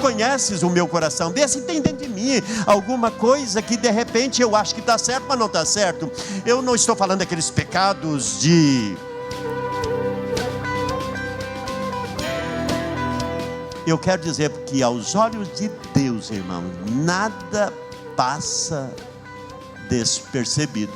conheces o meu coração, vê se tem dentro de mim alguma coisa que de repente eu acho que está certo, mas não está certo. Eu não estou falando daqueles pecados de... Eu quero dizer que aos olhos de Deus, irmão, nada passa despercebido.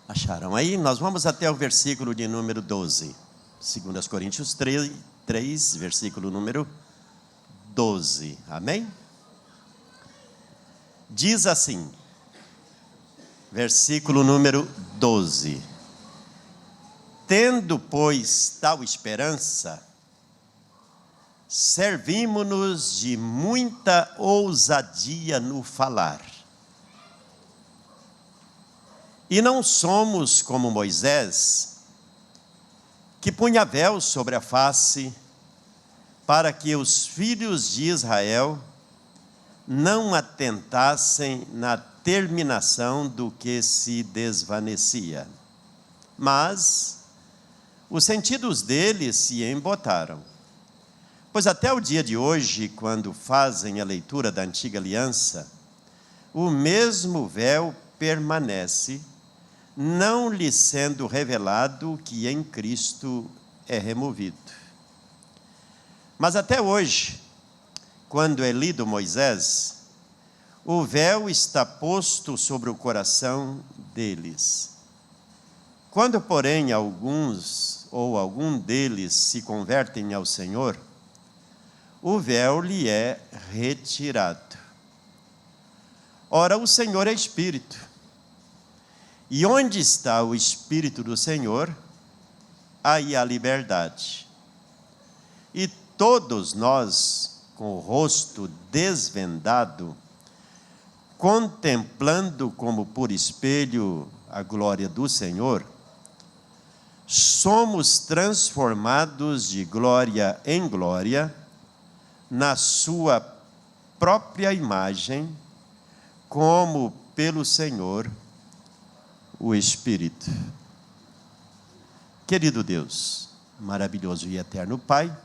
Acharam aí? Nós vamos até o versículo de número 12. 2 Coríntios 3, versículo número 12. Amém? Diz assim, versículo número 12. Tendo, pois, tal esperança, servimo-nos de muita ousadia no falar. E não somos como Moisés, que punha véu sobre a face, para que os filhos de Israel não atentassem na terminação do que se desvanecia. Mas os sentidos deles se embotaram. Pois até o dia de hoje, quando fazem a leitura da antiga aliança, o mesmo véu permanece, não lhe sendo revelado que em Cristo é removido. Mas até hoje, quando é lido Moisés, o véu está posto sobre o coração deles. Quando, porém, alguns ou algum deles se convertem ao Senhor, o véu lhe é retirado. Ora, o Senhor é Espírito. E onde está o Espírito do Senhor, aí há liberdade. E todos nós, com o rosto desvendado, contemplando como por espelho a glória do Senhor, somos transformados de glória em glória, na sua própria imagem, como pelo Senhor, o Espírito. Querido Deus, maravilhoso e eterno Pai,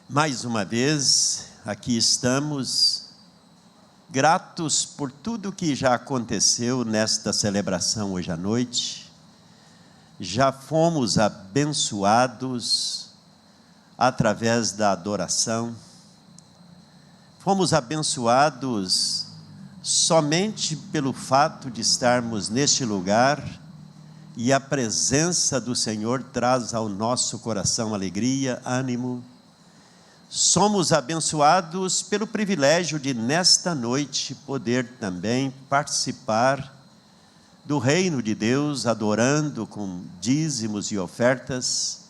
mais uma vez aqui estamos, gratos por tudo que já aconteceu nesta celebração hoje à noite. Já fomos abençoados através da adoração, fomos abençoados somente pelo fato de estarmos neste lugar, e a presença do Senhor traz ao nosso coração alegria, ânimo. Somos abençoados pelo privilégio de nesta noite poder também participar do reino de Deus, adorando com dízimos e ofertas.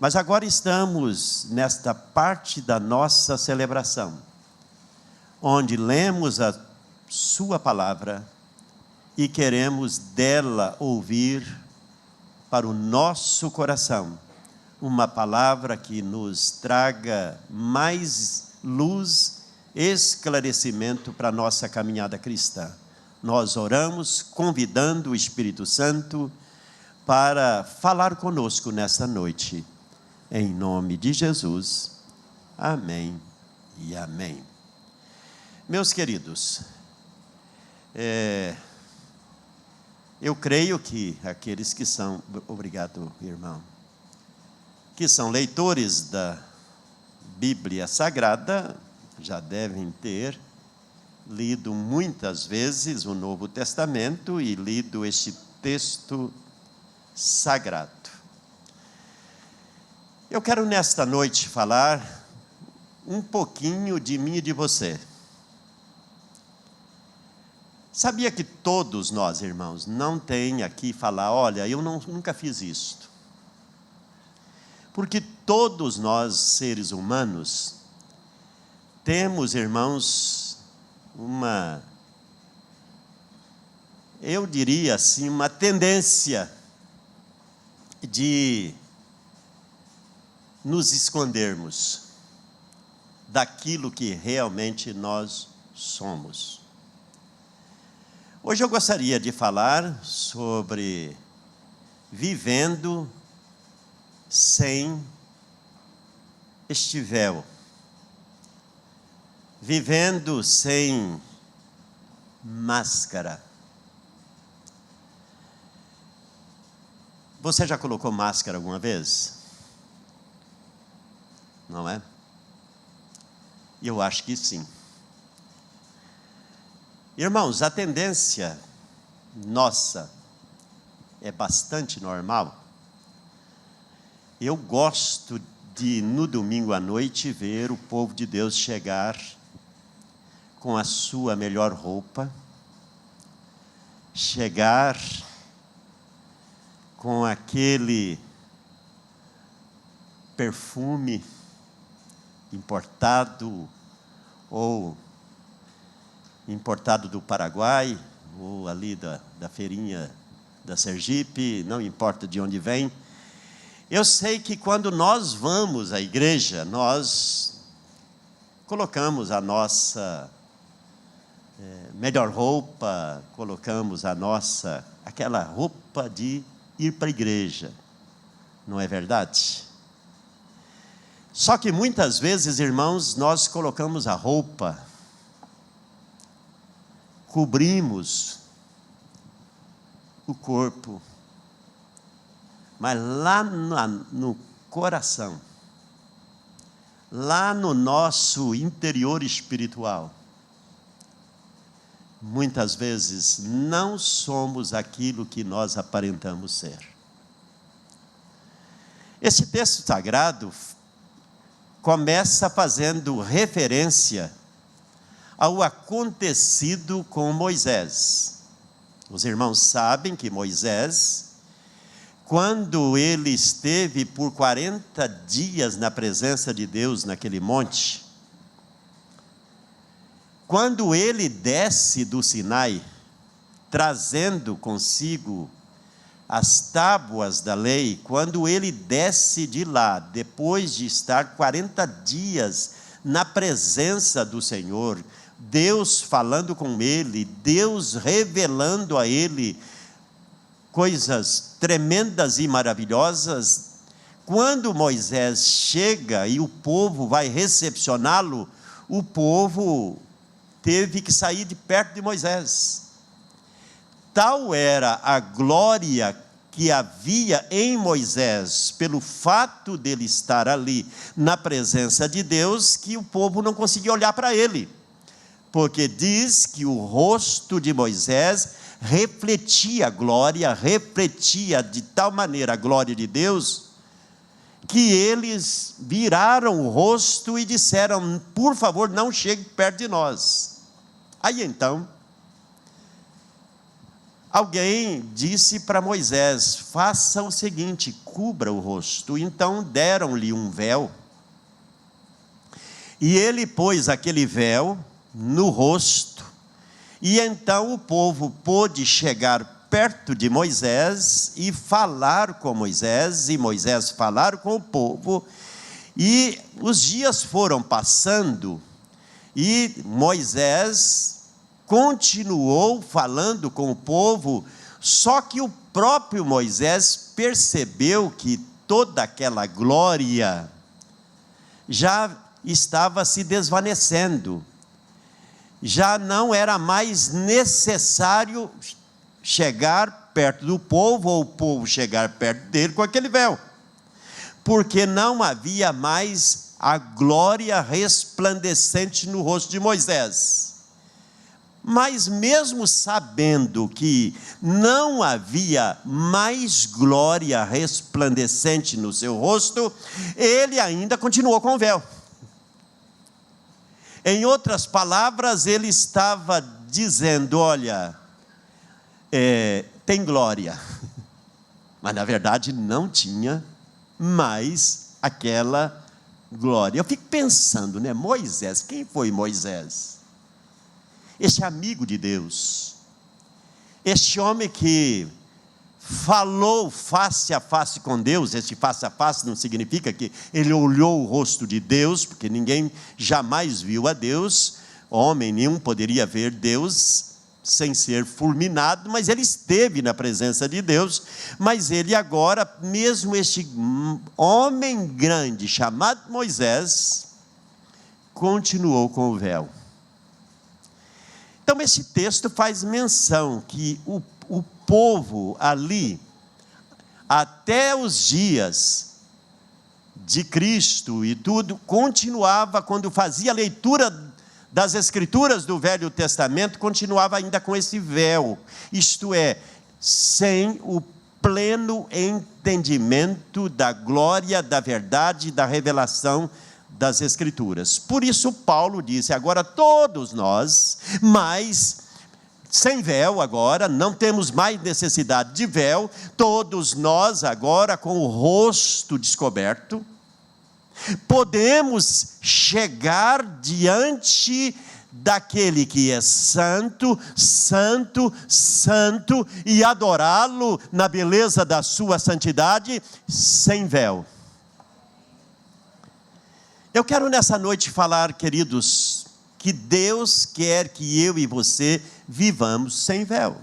Mas agora estamos nesta parte da nossa celebração, onde lemos a sua palavra e queremos dela ouvir para o nosso coração uma palavra que nos traga mais luz, esclarecimento para a nossa caminhada cristã. Nós oramos convidando o Espírito Santo para falar conosco nesta noite, em nome de Jesus, amém e amém. Meus queridos, eu creio que aqueles que são, obrigado irmão, que são leitores da Bíblia Sagrada, já devem ter lido muitas vezes o Novo Testamento e lido este texto sagrado. Eu quero nesta noite falar um pouquinho de mim e de você. Sabia que todos nós, irmãos, não tem aqui falar, olha, eu nunca fiz isto. Porque todos nós, seres humanos, temos, irmãos, eu diria assim, uma tendência de nos escondermos daquilo que realmente nós somos. Hoje eu gostaria de falar sobre vivendo sem este véu, vivendo sem máscara. Você já colocou máscara alguma vez? Não é? Eu acho que sim. Irmãos, a tendência nossa é bastante normal. Eu gosto de, no domingo à noite, ver o povo de Deus chegar com a sua melhor roupa, chegar com aquele perfume importado ou importado do Paraguai, ou ali da feirinha da Sergipe, não importa de onde vem. Eu sei que quando nós vamos à igreja, nós colocamos a nossa melhor roupa, colocamos aquela roupa de ir para a igreja, não é verdade? Só que muitas vezes, irmãos, nós colocamos a roupa, cobrimos o corpo, mas lá no coração, lá no nosso interior espiritual, muitas vezes não somos aquilo que nós aparentamos ser. Esse texto sagrado começa fazendo referência ao acontecido com Moisés. Os irmãos sabem que Moisés, quando ele esteve por 40 dias na presença de Deus naquele monte, quando ele desce do Sinai, trazendo consigo as tábuas da lei, quando ele desce de lá, depois de estar 40 dias na presença do Senhor, Deus falando com ele, Deus revelando a ele coisas tremendas e maravilhosas, quando Moisés chega e o povo vai recepcioná-lo, o povo teve que sair de perto de Moisés. Tal era a glória que havia em Moisés, pelo fato dele estar ali na presença de Deus, que o povo não conseguia olhar para ele, porque diz que o rosto de Moisés refletia a glória, refletia de tal maneira a glória de Deus, que eles viraram o rosto e disseram: por favor, não chegue perto de nós. Aí então, alguém disse para Moisés: faça o seguinte, cubra o rosto. Então deram-lhe um véu, e ele pôs aquele véu no rosto, e então o povo pôde chegar perto de Moisés e falar com Moisés, e Moisés falar com o povo. E os dias foram passando, e Moisés continuou falando com o povo, só que o próprio Moisés percebeu que toda aquela glória já estava se desvanecendo, já não era mais necessário chegar perto do povo, ou o povo chegar perto dele com aquele véu, porque não havia mais a glória resplandecente no rosto de Moisés. Mas mesmo sabendo que não havia mais glória resplandecente no seu rosto, ele ainda continuou com o véu. Em outras palavras, ele estava dizendo: olha, tem glória, mas na verdade não tinha mais aquela glória. Eu fico pensando, né? Moisés, quem foi Moisés? Esse amigo de Deus, este homem que falou face a face com Deus. Esse face a face não significa que ele olhou o rosto de Deus, porque ninguém jamais viu a Deus, homem nenhum poderia ver Deus sem ser fulminado, mas ele esteve na presença de Deus. Mas ele agora, mesmo este homem grande chamado Moisés, continuou com o véu. Então esse texto faz menção que o povo ali, até os dias de Cristo e tudo, continuava, quando fazia a leitura das Escrituras do Velho Testamento, continuava ainda com esse véu, isto é, sem o pleno entendimento da glória, da verdade, da revelação das Escrituras. Por isso Paulo disse, agora todos nós, mas sem véu agora, não temos mais necessidade de véu, todos nós agora com o rosto descoberto, podemos chegar diante daquele que é santo, santo, santo, e adorá-lo na beleza da sua santidade, sem véu. Eu quero nessa noite falar, queridos, que Deus quer que eu e você vivamos sem véu.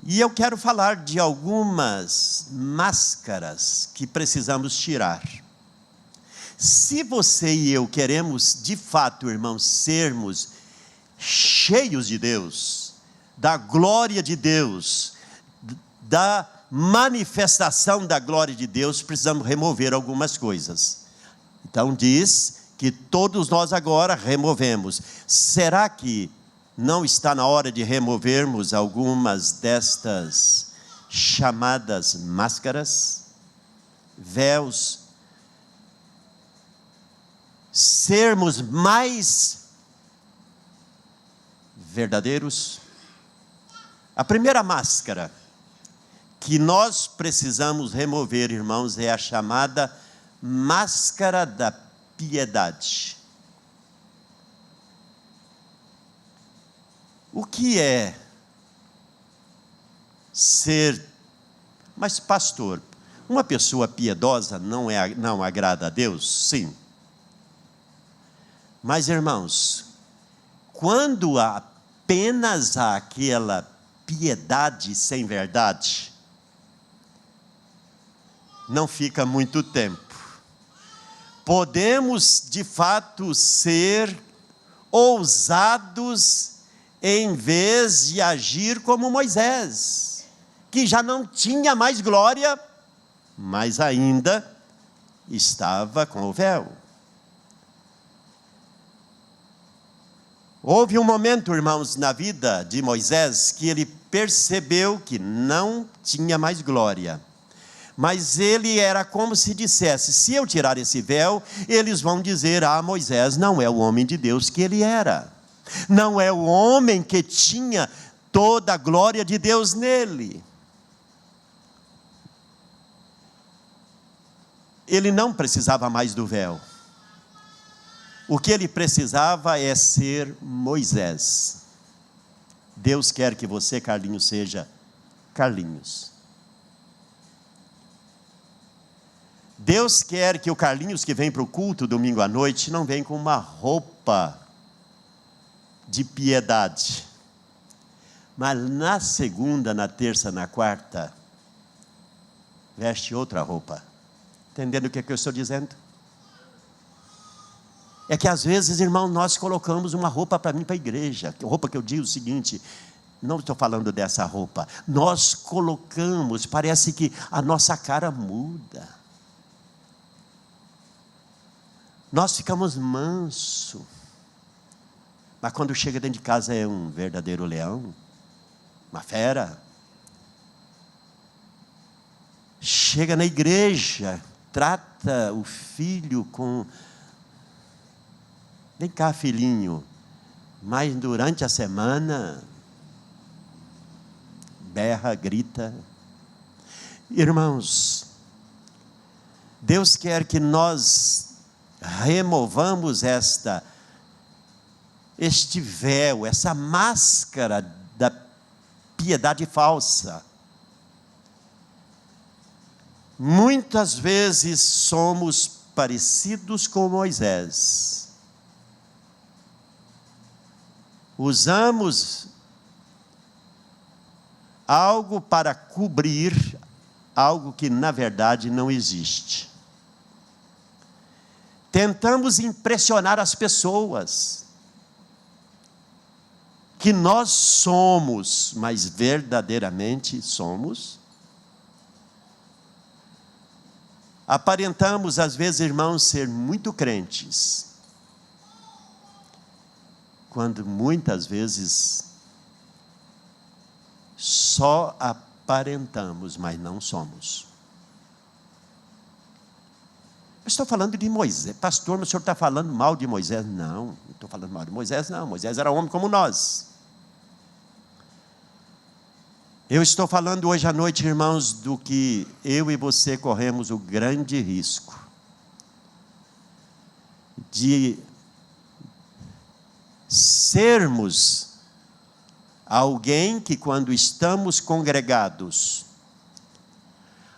E eu quero falar de algumas máscaras que precisamos tirar. Se você e eu queremos, de fato, irmãos, sermos cheios de Deus, da glória de Deus, da manifestação da glória de Deus, precisamos remover algumas coisas. Então diz que todos nós agora removemos. Será que não está na hora de removermos algumas destas chamadas máscaras, véus, sermos mais verdadeiros? A primeira máscara que nós precisamos remover, irmãos, é a chamada máscara da piedade. O que é ser, mas pastor, uma pessoa piedosa não agrada a Deus? Sim. Mas irmãos, quando apenas há aquela piedade sem verdade, não fica muito tempo. Podemos de fato ser ousados em vez de agir como Moisés, que já não tinha mais glória, mas ainda estava com o véu. Houve um momento, irmãos, na vida de Moisés, que ele percebeu que não tinha mais glória. Mas ele era como se dissesse, se eu tirar esse véu, eles vão dizer, Moisés não é o homem de Deus que ele era. Não é o homem que tinha toda a glória de Deus nele. Ele não precisava mais do véu. O que ele precisava é ser Moisés. Deus quer que você, Carlinhos, seja Carlinhos. Deus quer que o Carlinhos que vem para o culto domingo à noite não venha com uma roupa de piedade, mas na segunda, na terça, na quarta, veste outra roupa. Entendendo o que eu estou dizendo? É que às vezes, irmão, nós colocamos uma roupa para mim, para a igreja, roupa que eu digo o seguinte, não estou falando dessa roupa, nós colocamos, parece que a nossa cara muda, nós ficamos manso, mas quando chega dentro de casa é um verdadeiro leão, uma fera. Chega na igreja, trata o filho com, vem cá filhinho, mas durante a semana, berra, grita. Irmãos, Deus quer que nós removamos este véu, essa máscara da piedade falsa. Muitas vezes somos parecidos com Moisés. Usamos algo para cobrir algo que na verdade não existe. Tentamos impressionar as pessoas que nós somos, mas verdadeiramente somos. Aparentamos, às vezes, irmãos, ser muito crentes, quando muitas vezes só aparentamos, mas não somos. Eu estou falando de Moisés. Pastor, mas o senhor está falando mal de Moisés? Não estou falando mal de Moisés, não. Moisés era homem como nós. Eu estou falando hoje à noite, irmãos, do que eu e você corremos o grande risco de sermos alguém que, quando estamos congregados,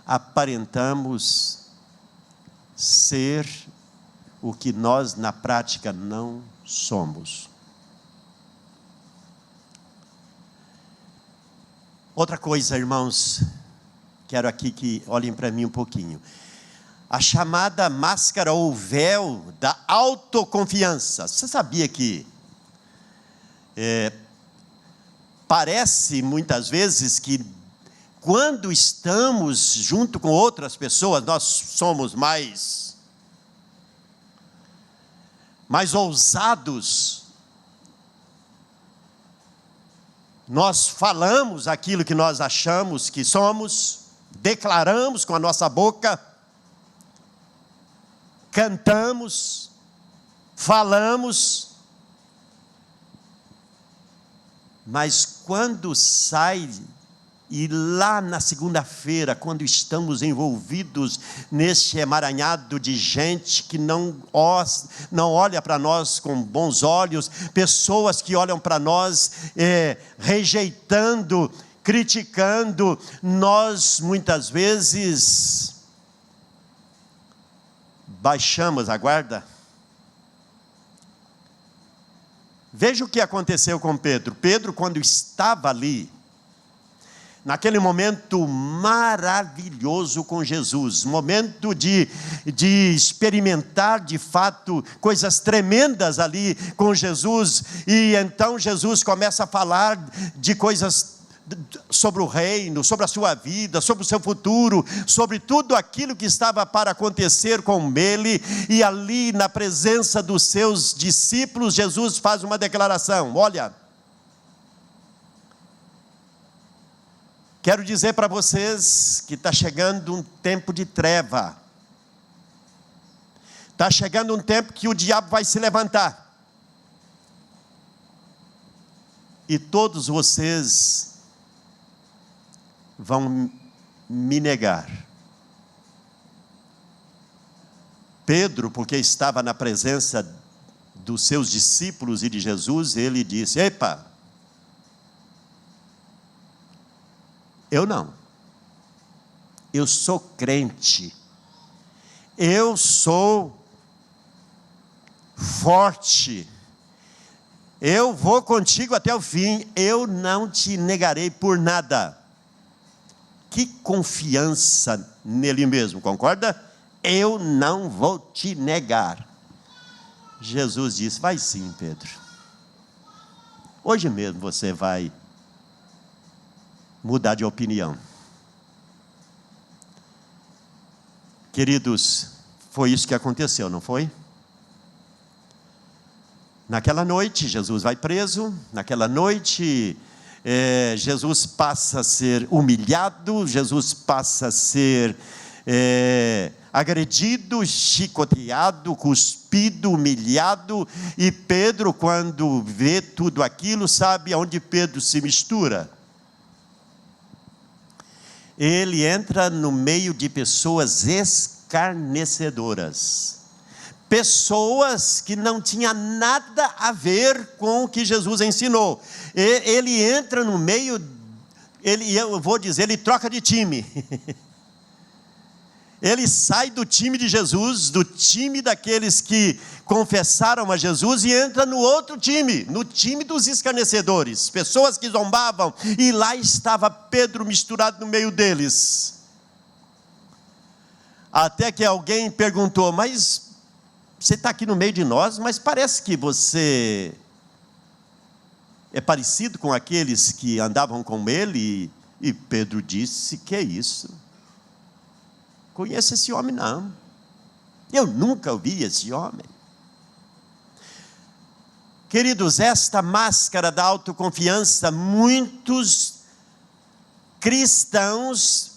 aparentamos ser o que nós na prática não somos. Outra coisa, irmãos, quero aqui que olhem para mim um pouquinho. A chamada máscara ou véu da autoconfiança. Você sabia que parece muitas vezes que quando estamos junto com outras pessoas, nós somos mais ousados. Nós falamos aquilo que nós achamos que somos, declaramos com a nossa boca, cantamos, falamos, mas quando sai, e lá na segunda-feira, quando estamos envolvidos nesse emaranhado de gente que não olha para nós com bons olhos, pessoas que olham para nós rejeitando, criticando, nós muitas vezes baixamos a guarda. Veja o que aconteceu com Pedro. Pedro, quando estava ali, naquele momento maravilhoso com Jesus, momento de experimentar de fato coisas tremendas ali com Jesus, e então Jesus começa a falar de coisas sobre o reino, sobre a sua vida, sobre o seu futuro, sobre tudo aquilo que estava para acontecer com ele, e ali na presença dos seus discípulos, Jesus faz uma declaração: olha, quero dizer para vocês que está chegando um tempo de treva, está chegando um tempo que o diabo vai se levantar, e todos vocês vão me negar. Pedro, porque estava na presença dos seus discípulos e de Jesus, ele disse: epa, eu não, eu sou crente, eu sou forte, eu vou contigo até o fim, eu não te negarei por nada. Que confiança nele mesmo, concorda? Eu não vou te negar. Jesus disse: vai sim, Pedro, hoje mesmo você vai mudar de opinião. Queridos, foi isso que aconteceu, não foi? Naquela noite, Jesus vai preso. Naquela noite, Jesus passa a ser humilhado, Jesus passa a ser agredido, chicoteado, cuspido, humilhado. E Pedro, quando vê tudo aquilo, sabe aonde Pedro se mistura? Ele entra no meio de pessoas escarnecedoras, pessoas que não tinham nada a ver com o que Jesus ensinou. Ele entra no meio, eu vou dizer, ele troca de time. Ele sai do time de Jesus, do time daqueles que confessaram a Jesus, e entra no outro time, no time dos escarnecedores, pessoas que zombavam, e lá estava Pedro misturado no meio deles. Até que alguém perguntou: mas você está aqui no meio de nós, mas parece que você é parecido com aqueles que andavam com ele. E Pedro disse: que é isso? Conheço esse homem não, eu nunca ouvi esse homem. Queridos, esta máscara da autoconfiança, muitos cristãos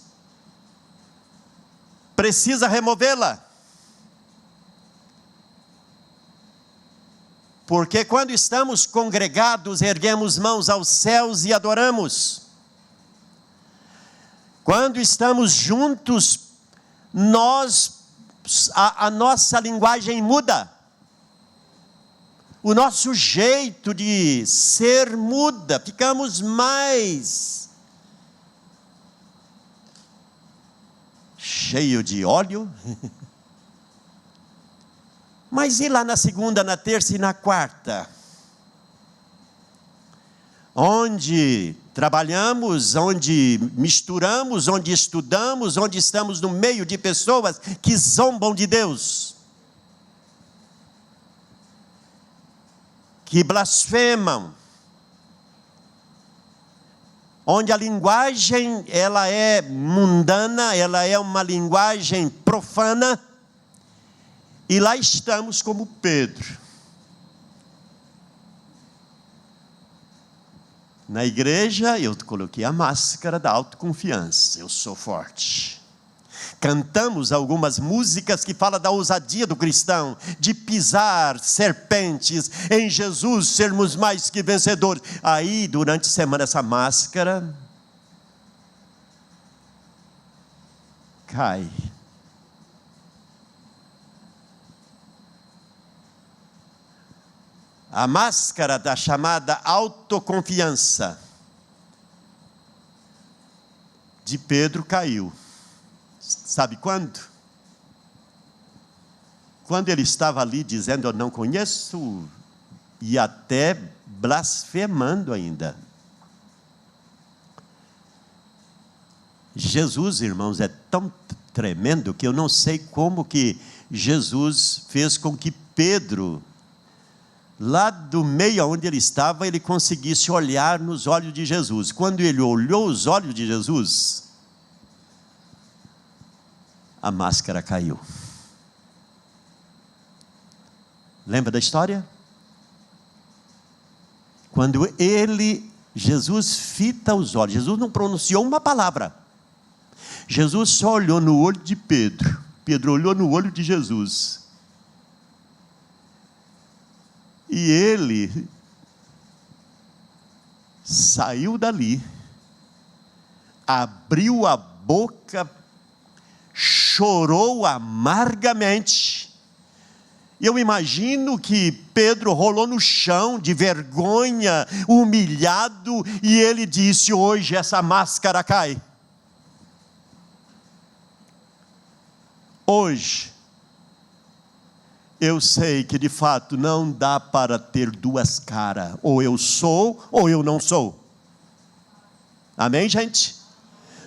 precisam removê-la. Porque quando estamos congregados, erguemos mãos aos céus e adoramos. Quando estamos juntos, a nossa linguagem muda. O nosso jeito de ser muda. Ficamos mais cheio de óleo. Mas e lá na segunda, na terça e na quarta? Onde trabalhamos, onde misturamos, onde estudamos, onde estamos no meio de pessoas que zombam de Deus, que blasfemam, onde a linguagem ela é mundana, ela é uma linguagem profana, e lá estamos como Pedro. Na igreja eu coloquei a máscara da autoconfiança, eu sou forte. Cantamos algumas músicas que falam da ousadia do cristão, de pisar serpentes, em Jesus sermos mais que vencedores. Aí durante a semana essa máscara cai. A máscara da chamada autoconfiança de Pedro caiu. Sabe quando? Quando ele estava ali dizendo: eu não conheço, e até blasfemando ainda. Jesus, irmãos, é tão tremendo que eu não sei como que Jesus fez com que Pedro, lá do meio onde ele estava, ele conseguisse olhar nos olhos de Jesus. Quando ele olhou os olhos de Jesus, a máscara caiu. Lembra da história? Quando Jesus fita os olhos, Jesus não pronunciou uma palavra. Jesus só olhou no olho de Pedro. Pedro olhou no olho de Jesus. E ele saiu dali, abriu a boca, chorou amargamente. Eu imagino que Pedro rolou no chão de vergonha, humilhado, e ele disse: hoje essa máscara cai. Hoje eu sei que de fato não dá para ter duas caras, ou eu sou ou eu não sou. Amém, gente?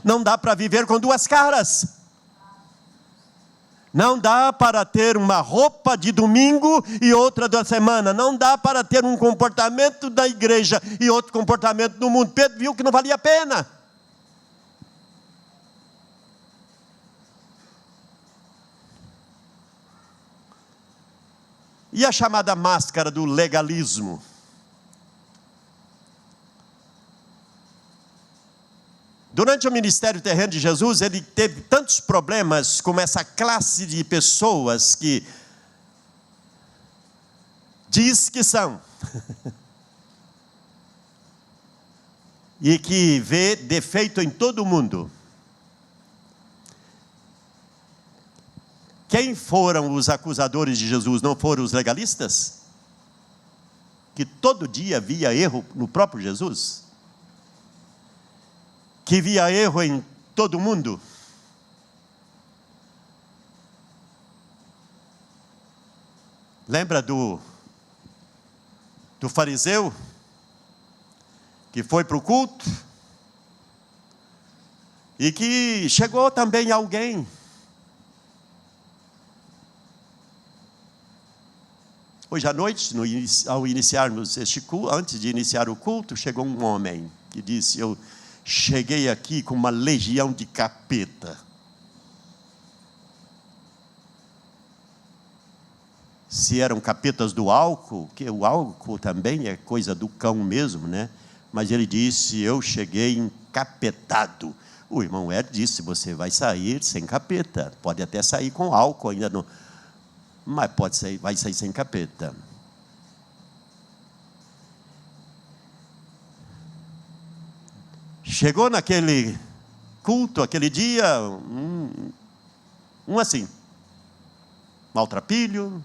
Não dá para viver com duas caras. Não dá para ter uma roupa de domingo e outra da semana. Não dá para ter um comportamento da igreja e outro comportamento do mundo. Pedro viu que não valia a pena. E a chamada máscara do legalismo? Durante o ministério terreno de Jesus, ele teve tantos problemas com essa classe de pessoas que diz que são e que vê defeito em todo mundo. Quem foram os acusadores de Jesus? Não foram os legalistas? Que todo dia via erro no próprio Jesus? Que via erro em todo mundo? Lembra do fariseu que foi para o culto e que chegou também alguém. Hoje à noite, ao iniciarmos este culto, antes de iniciar o culto, chegou um homem que disse: eu cheguei aqui com uma legião de capeta. Se eram capetas do álcool, que o álcool também é coisa do cão mesmo, né? Mas ele disse: eu cheguei encapetado. O irmão Ed disse: você vai sair sem capeta, pode até sair com álcool ainda não, mas vai sair sem capeta. Chegou naquele culto, aquele dia, assim, maltrapilho,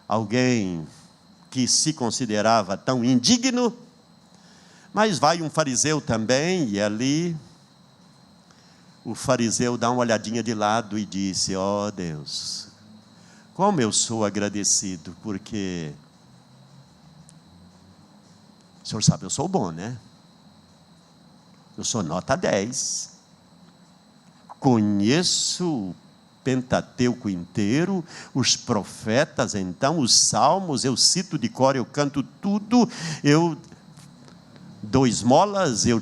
alguém que se considerava tão indigno, mas vai um fariseu também, e ali o fariseu dá uma olhadinha de lado e disse: ó Deus, como eu sou agradecido, porque o senhor sabe, eu sou bom, né? Eu sou nota 10, conheço o Pentateuco inteiro, os profetas, então, os salmos, eu cito de cor, eu canto tudo, eu dou esmolas, eu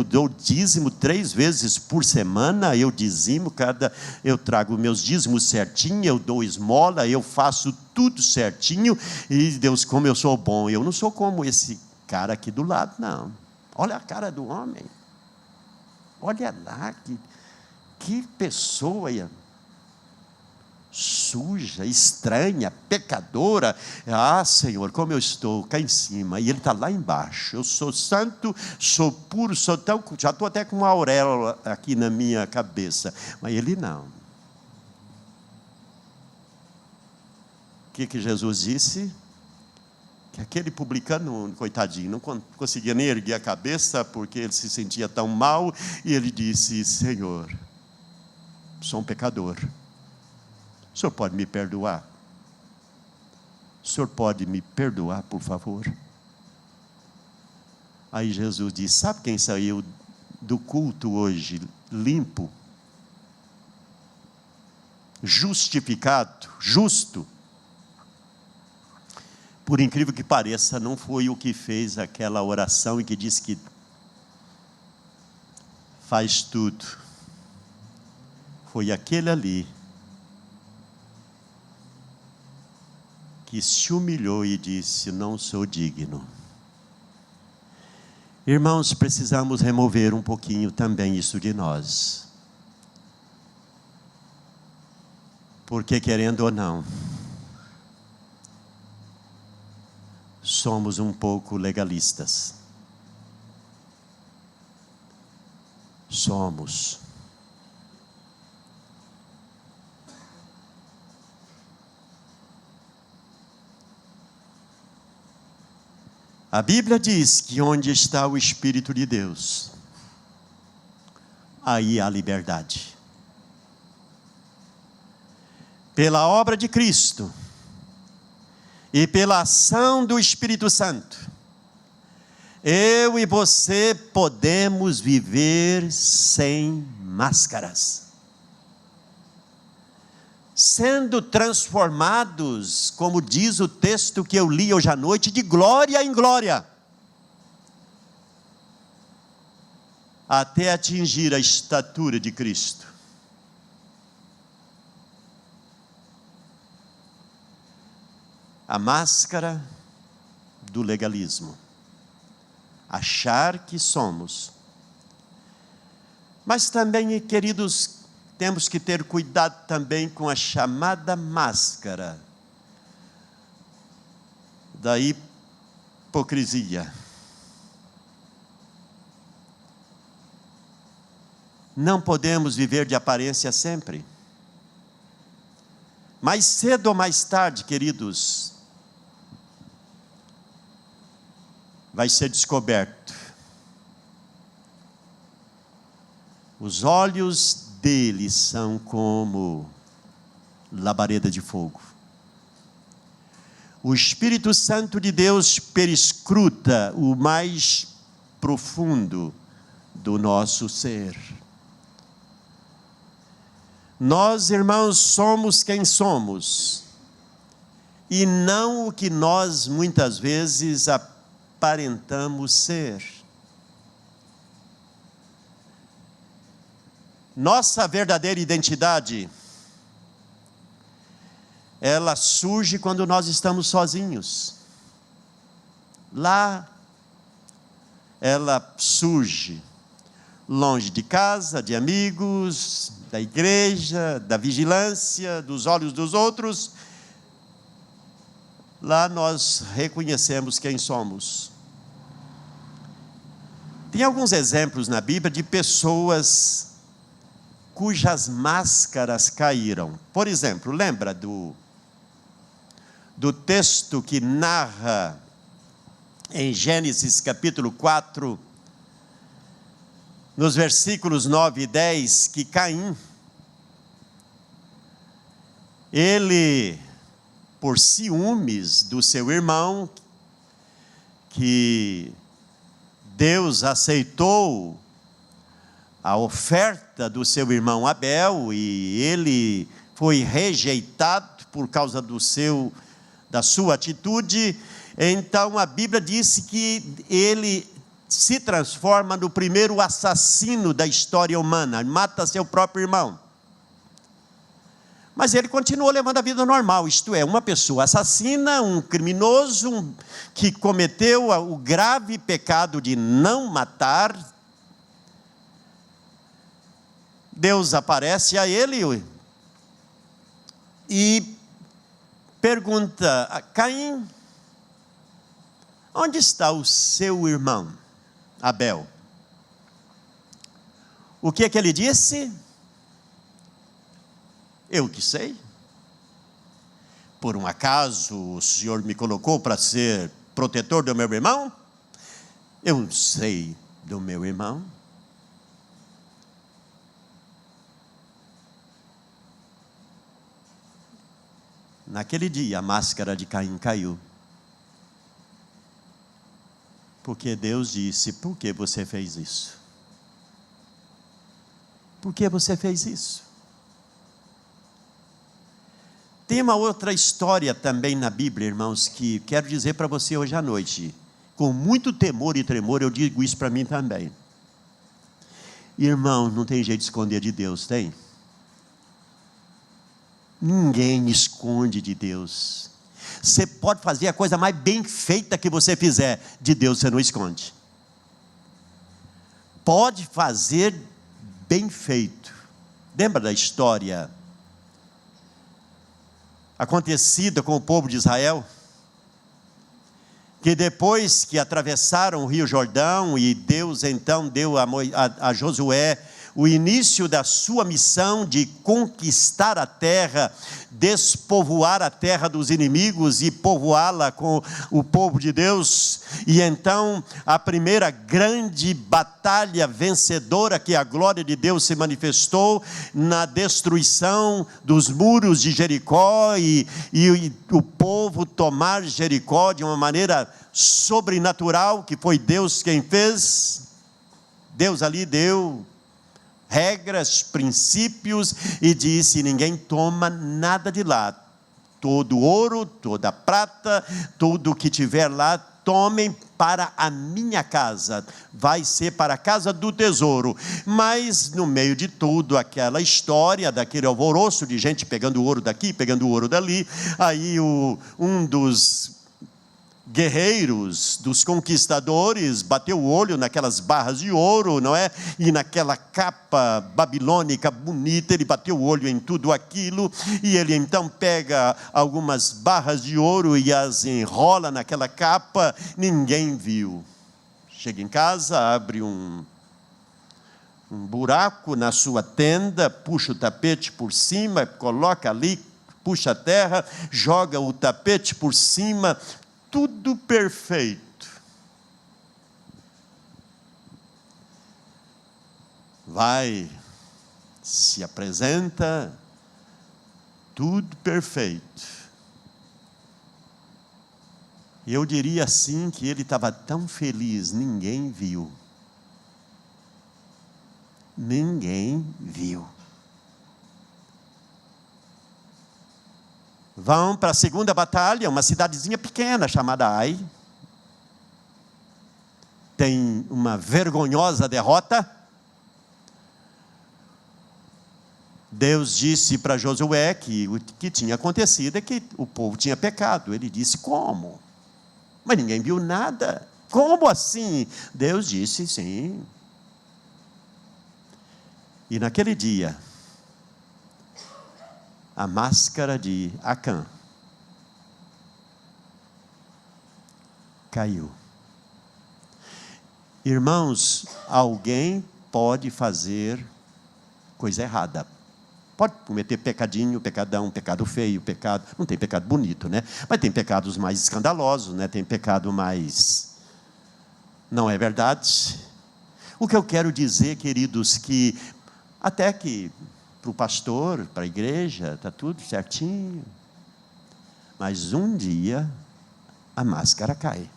dou dízimo 3 vezes por semana, eu trago meus dízimos certinho, eu dou esmola, eu faço tudo certinho, e Deus, como eu sou bom, eu não sou como esse cara aqui do lado, não. Olha a cara do homem, olha lá, que pessoa suja, estranha, pecadora. Ah, Senhor, como eu estou cá em cima, e Ele está lá embaixo. Eu sou santo, sou puro, sou tão... já estou até com uma auréola aqui na minha cabeça, mas Ele não. O que Jesus disse? Que aquele publicano, coitadinho, não conseguia nem erguer a cabeça, porque ele se sentia tão mal, e ele disse: Senhor, sou um pecador, o senhor pode me perdoar? O senhor pode me perdoar, por favor? Aí Jesus disse: sabe quem saiu do culto hoje limpo, justificado, justo? Por incrível que pareça, não foi o que fez aquela oração e que disse que faz tudo. Foi aquele ali que se humilhou e disse: não sou digno. Irmãos, precisamos remover um pouquinho também isso de nós. Porque, querendo ou não, somos um pouco legalistas. Somos. A Bíblia diz que onde está o Espírito de Deus, aí há liberdade. Pela obra de Cristo e pela ação do Espírito Santo, eu e você podemos viver sem máscaras, sendo transformados, como diz o texto que eu li hoje à noite, de glória em glória, até atingir a estatura de Cristo. A máscara do legalismo, achar que somos. Mas também, queridos, temos que ter cuidado também com a chamada máscara da hipocrisia. Não podemos viver de aparência sempre. Mais cedo ou mais tarde, queridos, vai ser descoberto. Os olhos dele são como labareda de fogo. O Espírito Santo de Deus perscruta o mais profundo do nosso ser. Nós, irmãos, somos quem somos, e não o que nós muitas vezes aparentamos ser. Nossa verdadeira identidade, ela surge quando nós estamos sozinhos. Lá, ela surge longe de casa, de amigos, da igreja, da vigilância, dos olhos dos outros. Lá nós reconhecemos quem somos. Tem alguns exemplos na Bíblia de pessoas cujas máscaras caíram. Por exemplo, lembra do texto que narra em Gênesis capítulo 4, nos versículos 9 e 10, que Caim, ele, por ciúmes do seu irmão, que Deus aceitou a oferta do seu irmão Abel, e ele foi rejeitado por causa da sua atitude. Então a Bíblia disse que ele se transforma no primeiro assassino da história humana, mata seu próprio irmão. Mas ele continuou levando a vida normal, isto é, uma pessoa assassina, um criminoso, que cometeu o grave pecado de não matar. Deus aparece a ele e pergunta: Caim, onde está o seu irmão Abel? O que é que ele disse? Eu que sei. Por um acaso o Senhor me colocou para ser protetor do meu irmão? Eu sei do meu irmão. Naquele dia a máscara de Caim caiu. Porque Deus disse: por que você fez isso? Por que você fez isso? Tem uma outra história também na Bíblia, irmãos, que quero dizer para você hoje à noite. Com muito temor e tremor eu digo isso para mim também. Irmão, não tem jeito de esconder de Deus, tem? Ninguém esconde de Deus. Você pode fazer a coisa mais bem feita que você fizer, de Deus você não esconde. Pode fazer bem feito. Lembra da história acontecida com o povo de Israel? Que depois que atravessaram o Rio Jordão, e Deus então deu a Josué o início da sua missão de conquistar a terra, despovoar a terra dos inimigos e povoá-la com o povo de Deus. E então a primeira grande batalha vencedora, que a glória de Deus se manifestou na destruição dos muros de Jericó, e o povo tomar Jericó de uma maneira sobrenatural, que foi Deus quem fez. Deus ali deu regras, princípios, e disse: ninguém toma nada de lá. Todo ouro, toda prata, tudo que tiver lá, tomem para a minha casa. Vai ser para a casa do tesouro. Mas no meio de tudo aquela história, daquele alvoroço de gente pegando ouro daqui, pegando ouro dali, aí um dos guerreiros, dos conquistadores, bateu o olho naquelas barras de ouro, não é? E naquela capa babilônica bonita, ele bateu o olho em tudo aquilo, e ele então pega algumas barras de ouro e as enrola naquela capa. Ninguém viu. Chega em casa, abre um buraco na sua tenda, puxa o tapete por cima, coloca ali, puxa a terra, joga o tapete por cima, tudo perfeito. Vai, se apresenta, tudo perfeito. Eu diria assim que ele estava tão feliz, ninguém viu. Ninguém viu. Vão para a segunda batalha, uma cidadezinha pequena chamada Ai. Tem uma vergonhosa derrota. Deus disse para Josué que o que tinha acontecido é que o povo tinha pecado. Ele disse, como? Mas ninguém viu nada. Como assim? Deus disse, sim. E naquele dia, a máscara de Acã caiu. Irmãos, alguém pode fazer coisa errada. Pode cometer pecadinho, pecadão, pecado feio, pecado... Não tem pecado bonito, né? Mas tem pecados mais escandalosos, né? Tem pecado mais... Não é verdade? O que eu quero dizer, queridos, que até que para o pastor, para a igreja, está tudo certinho. Mas um dia, a máscara cai.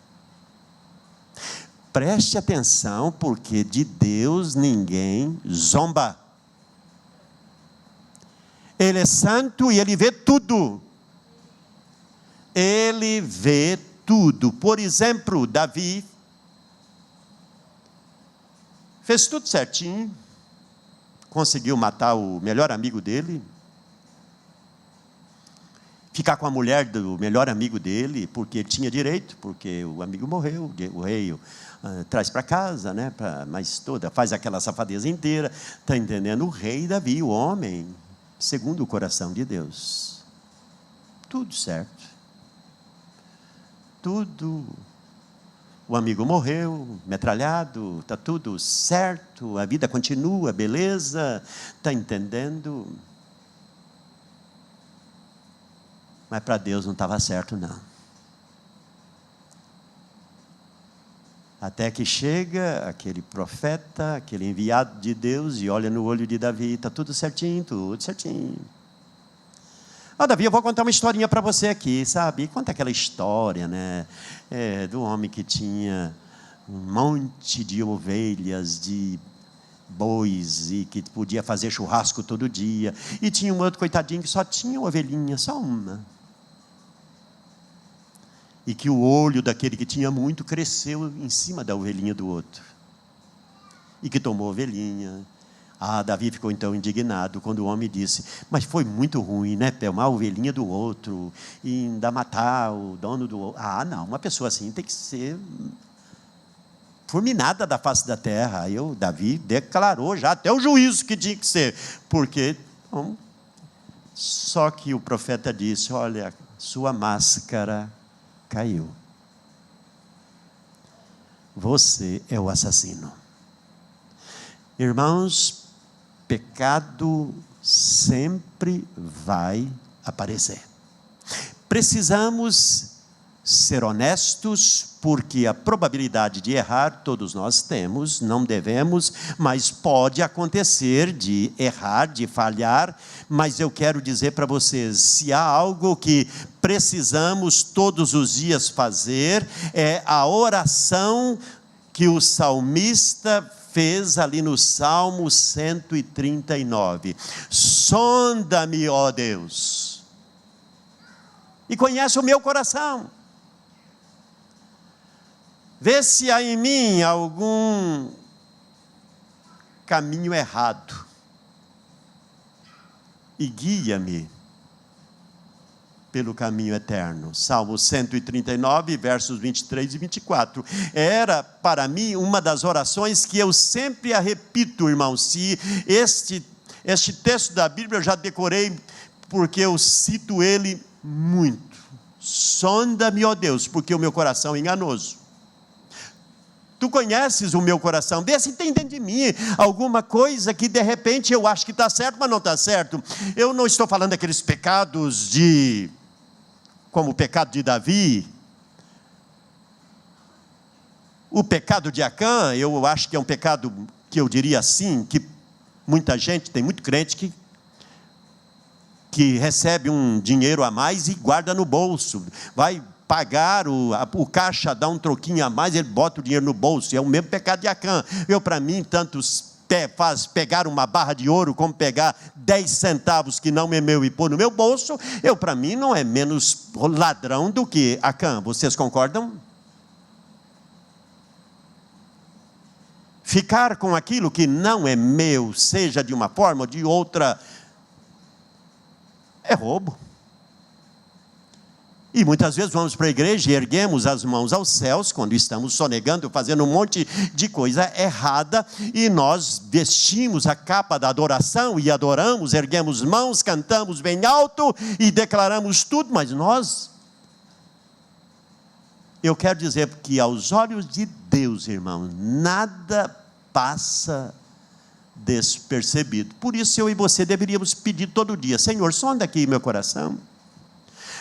Preste atenção, porque de Deus ninguém zomba. Ele é santo e Ele vê tudo. Ele vê tudo. Por exemplo, Davi fez tudo certinho. Conseguiu matar o melhor amigo dele. Ficar com a mulher do melhor amigo dele, porque ele tinha direito, porque o amigo morreu, o rei traz para casa, né? Mas toda, faz aquela safadeza inteira. Está entendendo? O rei Davi, o homem, segundo o coração de Deus. Tudo certo. Tudo. O amigo morreu, metralhado, está tudo certo, a vida continua, beleza, está entendendo? Mas para Deus não estava certo, não. Até que chega aquele profeta, aquele enviado de Deus, e olha no olho de Davi, está tudo certinho, tudo certinho. Davi, eu vou contar uma historinha para você aqui, sabe? Conta aquela história, né? Do homem que tinha um monte de ovelhas, de bois, e que podia fazer churrasco todo dia. E tinha um outro coitadinho que só tinha uma ovelhinha, só uma. E que o olho daquele que tinha muito cresceu em cima da ovelhinha do outro. E que tomou a ovelhinha. Davi ficou então indignado quando o homem disse, mas foi muito ruim, né? Pegar a ovelhinha do outro e ainda matar o dono do outro. Não, uma pessoa assim tem que ser fulminada da face da terra. Aí Davi declarou já até o juízo que tinha que ser. Porque, só que o profeta disse, olha, sua máscara caiu. Você é o assassino. Irmãos, pecado sempre vai aparecer. Precisamos ser honestos, porque a probabilidade de errar todos nós temos, não devemos, mas pode acontecer de errar, de falhar. Mas eu quero dizer para vocês, se há algo que precisamos todos os dias fazer, é a oração que o salmista fez ali no Salmo 139. Sonda-me, ó Deus, e conhece o meu coração. Vê se há em mim algum caminho errado, e guia-me pelo caminho eterno. Salmo 139, versos 23 e 24. Era, para mim, uma das orações que eu sempre a repito, irmão. Se este texto da Bíblia eu já decorei, porque eu cito ele muito. Sonda-me, ó Deus, porque o meu coração é enganoso. Tu conheces o meu coração, vê se tem dentro de mim alguma coisa que de repente eu acho que está certo, mas não está certo. Eu não estou falando daqueles pecados como o pecado de Davi, o pecado de Acã. Eu acho que é um pecado que eu diria assim, que muita gente, tem muito crente que recebe um dinheiro a mais e guarda no bolso, vai pagar, o caixa dá um troquinho a mais, ele bota o dinheiro no bolso. É o mesmo pecado de Acã. Para mim, tanto faz pegar uma barra de ouro como pegar 10 centavos que não é meu e pôr no meu bolso. Para mim, não é menos ladrão do que Acã. Vocês concordam? Ficar com aquilo que não é meu, seja de uma forma ou de outra, é roubo. E muitas vezes vamos para a igreja e erguemos as mãos aos céus, quando estamos sonegando, fazendo um monte de coisa errada, e nós vestimos a capa da adoração e adoramos, erguemos mãos, cantamos bem alto e declaramos tudo, mas eu quero dizer que aos olhos de Deus, irmão, nada passa despercebido. Por isso eu e você deveríamos pedir todo dia: Senhor, sonda aqui meu coração,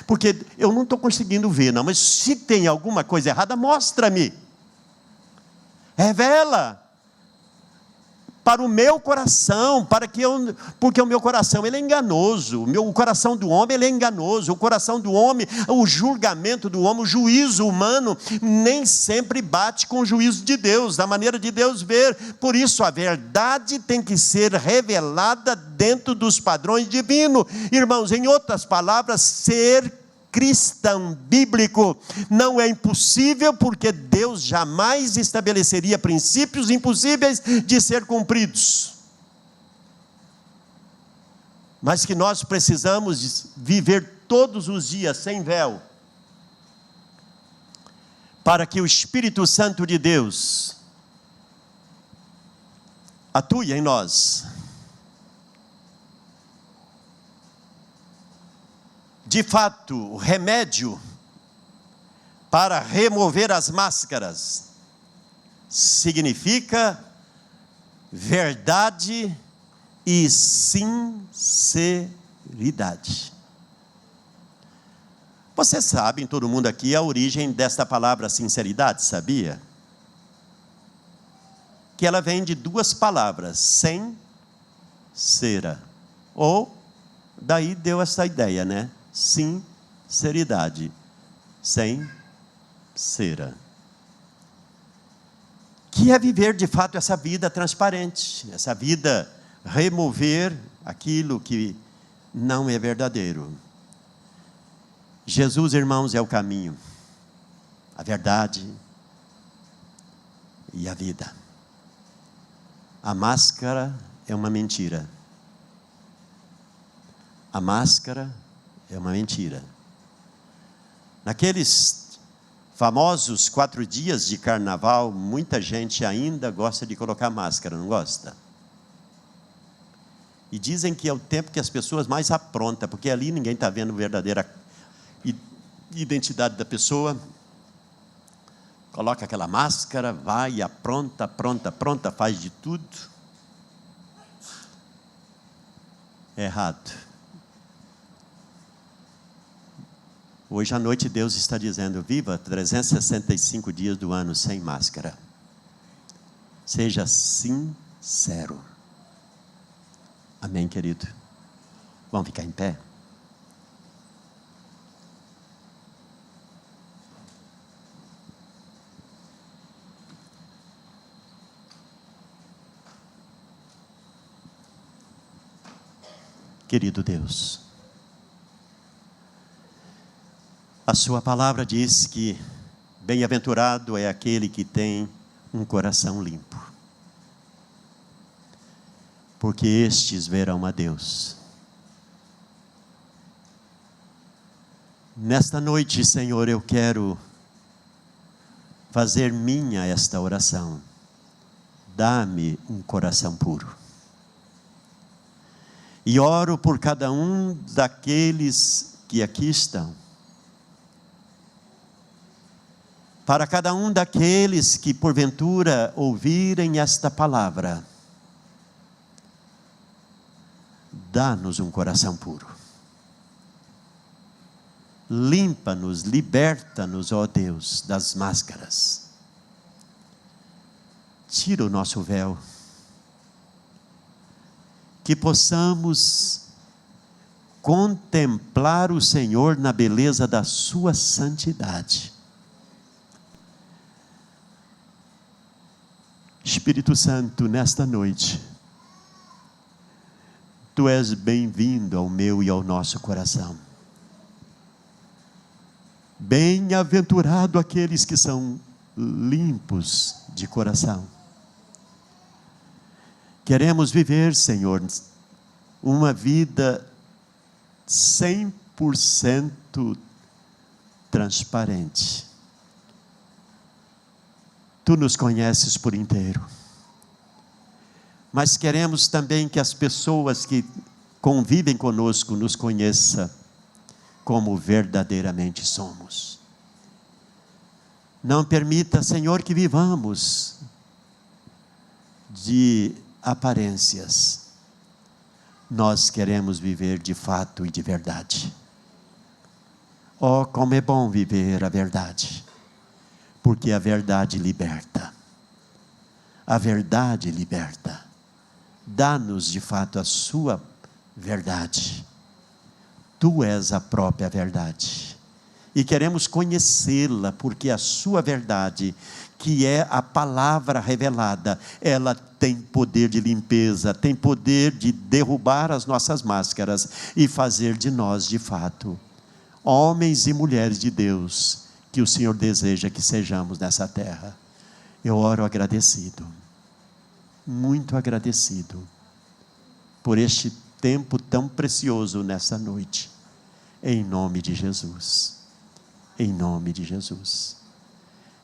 porque eu não estou conseguindo ver, não, mas se tem alguma coisa errada, mostra-me, revela para o meu coração, porque o meu coração ele é enganoso, o coração do homem ele é enganoso, o coração do homem, o julgamento do homem, o juízo humano nem sempre bate com o juízo de Deus, da maneira de Deus ver. Por isso a verdade tem que ser revelada dentro dos padrões divinos. Irmãos, em outras palavras, ser cristão bíblico não é impossível, porque Deus jamais estabeleceria princípios impossíveis de ser cumpridos, mas que nós precisamos viver todos os dias sem véu, para que o Espírito Santo de Deus atue em nós. De fato, o remédio para remover as máscaras significa verdade e sinceridade. Vocês sabem, todo mundo aqui, a origem desta palavra sinceridade, sabia? Que ela vem de duas palavras: sem, cera, ou daí deu essa ideia, né? Sinceridade, sem cera, que é viver de fato essa vida transparente, essa vida remover aquilo que não é verdadeiro. Jesus, irmãos, é o caminho, a verdade e a vida. A máscara é uma mentira. A máscara é uma mentira. Naqueles famosos 4 dias de carnaval, muita gente ainda gosta de colocar máscara, não gosta? E dizem que é o tempo que as pessoas mais aprontam, porque ali ninguém está vendo a verdadeira identidade da pessoa. Coloca aquela máscara, vai, apronta, faz de tudo. É errado. Hoje à noite Deus está dizendo: viva 365 dias do ano sem máscara. Seja sincero. Amém, querido? Vamos ficar em pé? Querido Deus, a sua palavra diz que bem-aventurado é aquele que tem um coração limpo, porque estes verão a Deus. Nesta noite, Senhor, eu quero fazer minha esta oração: dá-me um coração puro. E oro por cada um daqueles que aqui estão, para cada um daqueles que porventura ouvirem esta palavra. Dá-nos um coração puro. Limpa-nos, liberta-nos, ó Deus, das máscaras. Tira o nosso véu. Que possamos contemplar o Senhor na beleza da sua santidade. Espírito Santo, nesta noite, Tu és bem-vindo ao meu e ao nosso coração. Bem-aventurado aqueles que são limpos de coração. Queremos viver, Senhor, uma vida 100% transparente. Tu nos conheces por inteiro. Mas queremos também que as pessoas que convivem conosco nos conheçam como verdadeiramente somos. Não permita, Senhor, que vivamos de aparências. Nós queremos viver de fato e de verdade. Oh, como é bom viver a verdade, porque a verdade liberta. A verdade liberta. Dá-nos de fato a sua verdade. Tu és a própria verdade. E queremos conhecê-la, porque a sua verdade, que é a palavra revelada, ela tem poder de limpeza, tem poder de derrubar as nossas máscaras e fazer de nós, de fato, homens e mulheres de Deus, que o Senhor deseja que sejamos nessa terra. Eu oro agradecido, muito agradecido, por este tempo tão precioso nessa noite, em nome de Jesus, em nome de Jesus.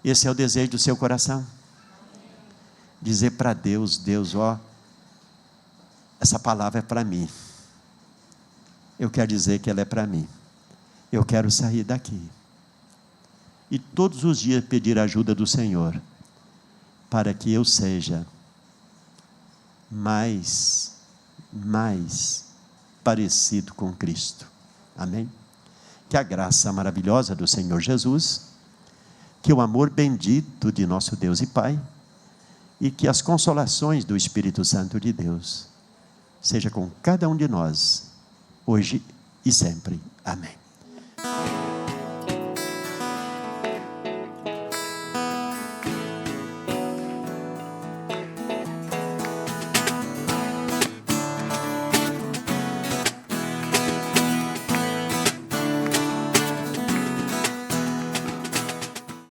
Esse é o desejo do seu coração? Dizer para Deus: Deus, ó, essa palavra é para mim, eu quero dizer que ela é para mim, eu quero sair daqui, e todos os dias pedir a ajuda do Senhor, para que eu seja mais parecido com Cristo. Amém? Que a graça maravilhosa do Senhor Jesus, que o amor bendito de nosso Deus e Pai, e que as consolações do Espírito Santo de Deus, seja com cada um de nós, hoje e sempre. Amém.